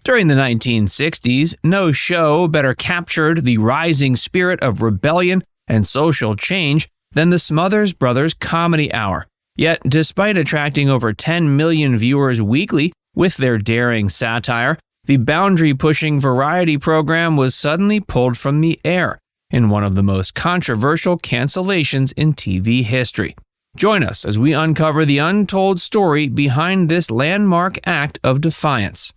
During the 1960s, no show better captured the rising spirit of rebellion and social change than the Smothers Brothers Comedy Hour. Yet, despite attracting over 10 million viewers weekly with their daring satire, the boundary-pushing variety program was suddenly pulled from the air in one of the most controversial cancellations in TV history. Join us as we uncover the untold story behind this landmark act of defiance.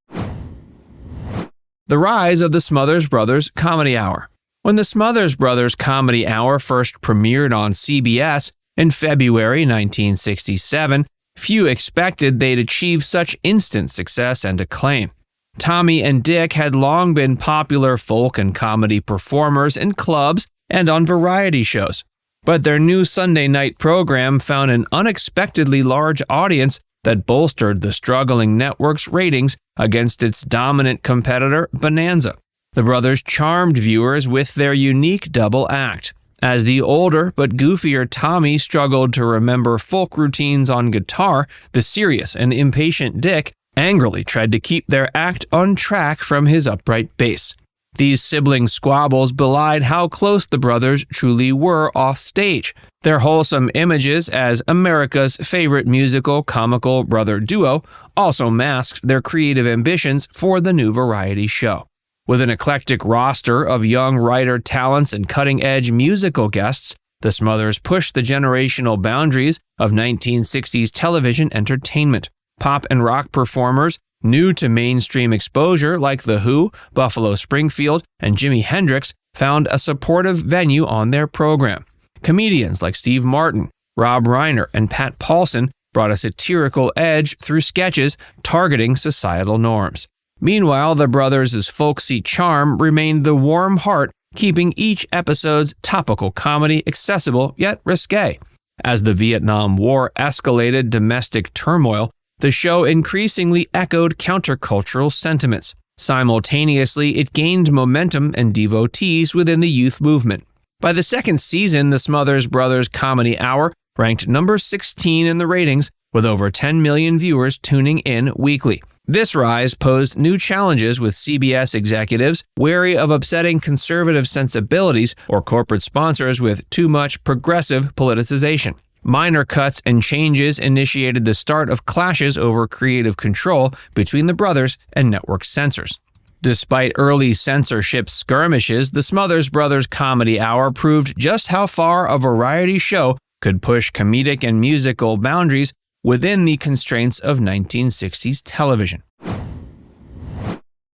The rise of the Smothers Brothers Comedy Hour. When the Smothers Brothers Comedy Hour first premiered on CBS in February 1967, few expected they'd achieve such instant success and acclaim. Tommy and Dick had long been popular folk and comedy performers in clubs and on variety shows, but their new Sunday night program found an unexpectedly large audience that bolstered the struggling network's ratings against its dominant competitor, Bonanza. The brothers charmed viewers with their unique double act. As the older but goofier Tommy struggled to remember folk routines on guitar, the serious and impatient Dick angrily tried to keep their act on track from his upright bass. These sibling squabbles belied how close the brothers truly were off stage. Their wholesome images as America's favorite musical comical brother duo also masked their creative ambitions for the new variety show. With an eclectic roster of young writer talents and cutting-edge musical guests, the Smothers pushed the generational boundaries of 1960s television entertainment. Pop and rock performers new to mainstream exposure like The Who, Buffalo Springfield, and Jimi Hendrix found a supportive venue on their program. Comedians like Steve Martin, Rob Reiner, and Pat Paulson brought a satirical edge through sketches targeting societal norms. Meanwhile, the brothers' folksy charm remained the warm heart, keeping each episode's topical comedy accessible yet risque. As the Vietnam War escalated domestic turmoil, the show increasingly echoed countercultural sentiments. Simultaneously, it gained momentum and devotees within the youth movement. By the second season, the Smothers Brothers Comedy Hour ranked number 16 in the ratings, with over 10 million viewers tuning in weekly. This rise posed new challenges, with CBS executives wary of upsetting conservative sensibilities or corporate sponsors with too much progressive politicization. Minor cuts and changes initiated the start of clashes over creative control between the brothers and network censors. Despite early censorship skirmishes, the Smothers Brothers Comedy Hour proved just how far a variety show could push comedic and musical boundaries within the constraints of 1960s television.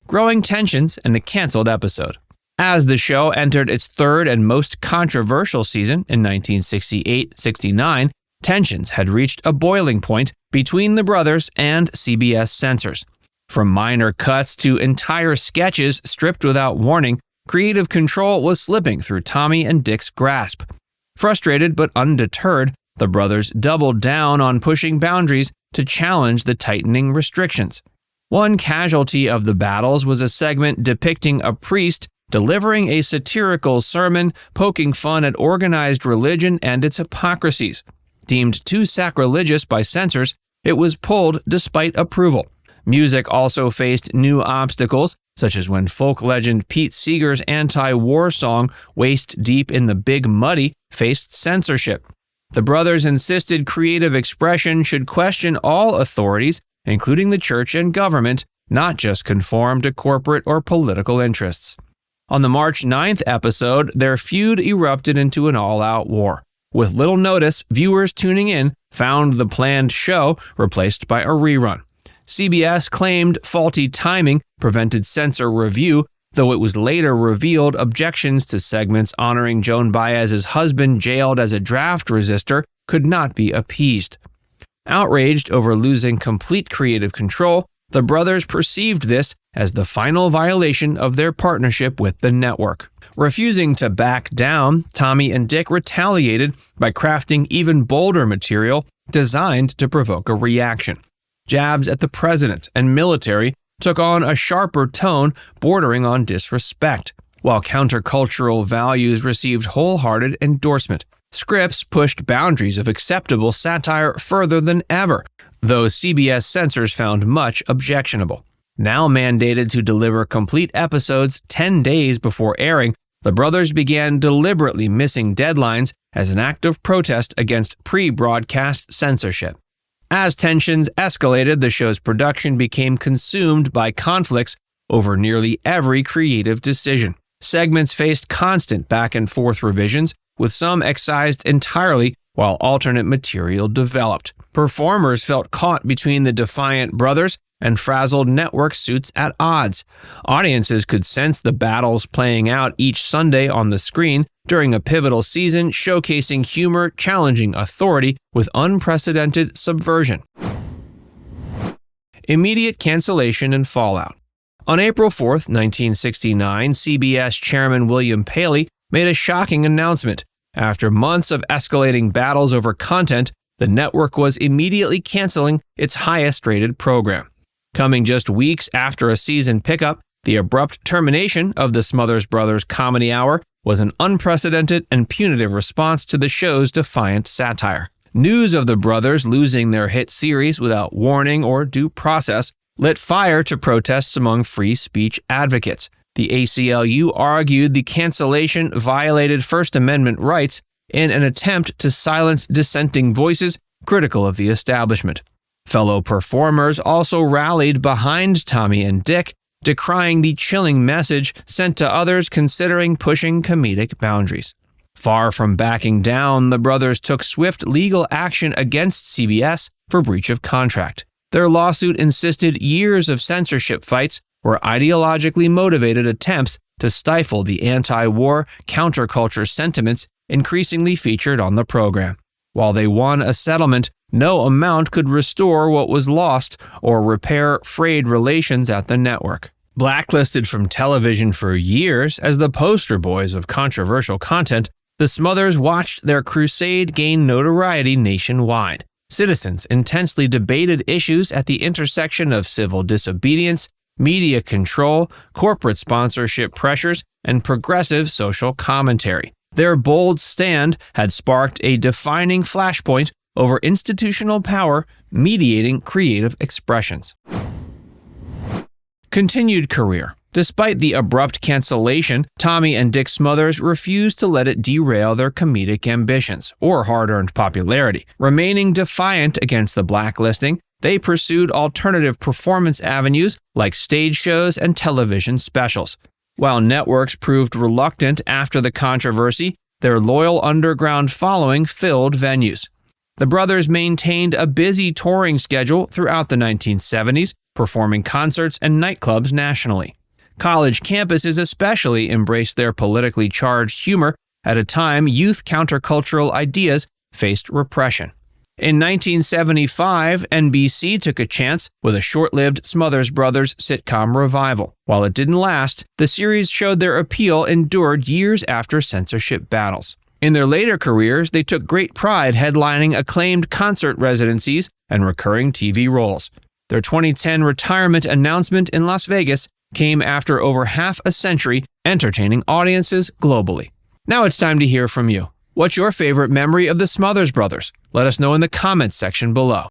Growing tensions and the canceled episode. As the show entered its third and most controversial season in 1968-69, tensions had reached a boiling point between the brothers and CBS censors. From minor cuts to entire sketches stripped without warning, creative control was slipping through Tommy and Dick's grasp. Frustrated but undeterred, the brothers doubled down on pushing boundaries to challenge the tightening restrictions. One casualty of the battles was a segment depicting a priest delivering a satirical sermon poking fun at organized religion and its hypocrisies. Deemed too sacrilegious by censors, it was pulled despite approval. Music also faced new obstacles, such as when folk legend Pete Seeger's anti-war song Waist Deep in the Big Muddy faced censorship. The brothers insisted creative expression should question all authorities, including the church and government, not just conform to corporate or political interests. On the March 9th episode, their feud erupted into an all-out war. With little notice, viewers tuning in found the planned show replaced by a rerun. CBS claimed faulty timing prevented censor review, though it was later revealed objections to segments honoring Joan Baez's husband jailed as a draft resistor could not be appeased. Outraged over losing complete creative control, the brothers perceived this as the final violation of their partnership with the network. Refusing to back down, Tommy and Dick retaliated by crafting even bolder material designed to provoke a reaction. Jabs at the president and military took on a sharper tone bordering on disrespect, while countercultural values received wholehearted endorsement. Scripts pushed boundaries of acceptable satire further than ever, though CBS censors found much objectionable. Now mandated to deliver complete episodes 10 days before airing, the brothers began deliberately missing deadlines as an act of protest against pre-broadcast censorship. As tensions escalated, the show's production became consumed by conflicts over nearly every creative decision. Segments faced constant back-and-forth revisions, with some excised entirely while alternate material developed. Performers felt caught between the defiant brothers and frazzled network suits at odds. Audiences could sense the battles playing out each Sunday on the screen during a pivotal season showcasing humor challenging authority with unprecedented subversion. Immediate cancellation and fallout. On April 4, 1969, CBS chairman William Paley made a shocking announcement. After months of escalating battles over content, the network was immediately canceling its highest-rated program. Coming just weeks after a season pickup, the abrupt termination of the Smothers Brothers Comedy Hour was an unprecedented and punitive response to the show's defiant satire. News of the brothers losing their hit series without warning or due process lit fire to protests among free speech advocates. The ACLU argued the cancellation violated First Amendment rights in an attempt to silence dissenting voices critical of the establishment. Fellow performers also rallied behind Tommy and Dick, decrying the chilling message sent to others considering pushing comedic boundaries. Far from backing down, the brothers took swift legal action against CBS for breach of contract. Their lawsuit insisted years of censorship fights were ideologically motivated attempts to stifle the anti-war counterculture sentiments increasingly featured on the program. While they won a settlement, no amount could restore what was lost or repair frayed relations at the network. Blacklisted from television for years as the poster boys of controversial content, the Smothers watched their crusade gain notoriety nationwide. Citizens intensely debated issues at the intersection of civil disobedience, media control, corporate sponsorship pressures, and progressive social commentary. Their bold stand had sparked a defining flashpoint over institutional power mediating creative expressions. Continued career. Despite the abrupt cancellation, Tommy and Dick Smothers refused to let it derail their comedic ambitions or hard-earned popularity. Remaining defiant against the blacklisting, they pursued alternative performance avenues like stage shows and television specials. While networks proved reluctant after the controversy, their loyal underground following filled venues. The brothers maintained a busy touring schedule throughout the 1970s, performing concerts and nightclubs nationally. College campuses especially embraced their politically charged humor at a time youth countercultural ideas faced repression. In 1975, NBC took a chance with a short-lived Smothers Brothers sitcom revival. While it didn't last, the series showed their appeal endured years after censorship battles. In their later careers, they took great pride headlining acclaimed concert residencies and recurring TV roles. Their 2010 retirement announcement in Las Vegas came after over half a century entertaining audiences globally. Now it's time to hear from you. What's your favorite memory of the Smothers Brothers? Let us know in the comments section below.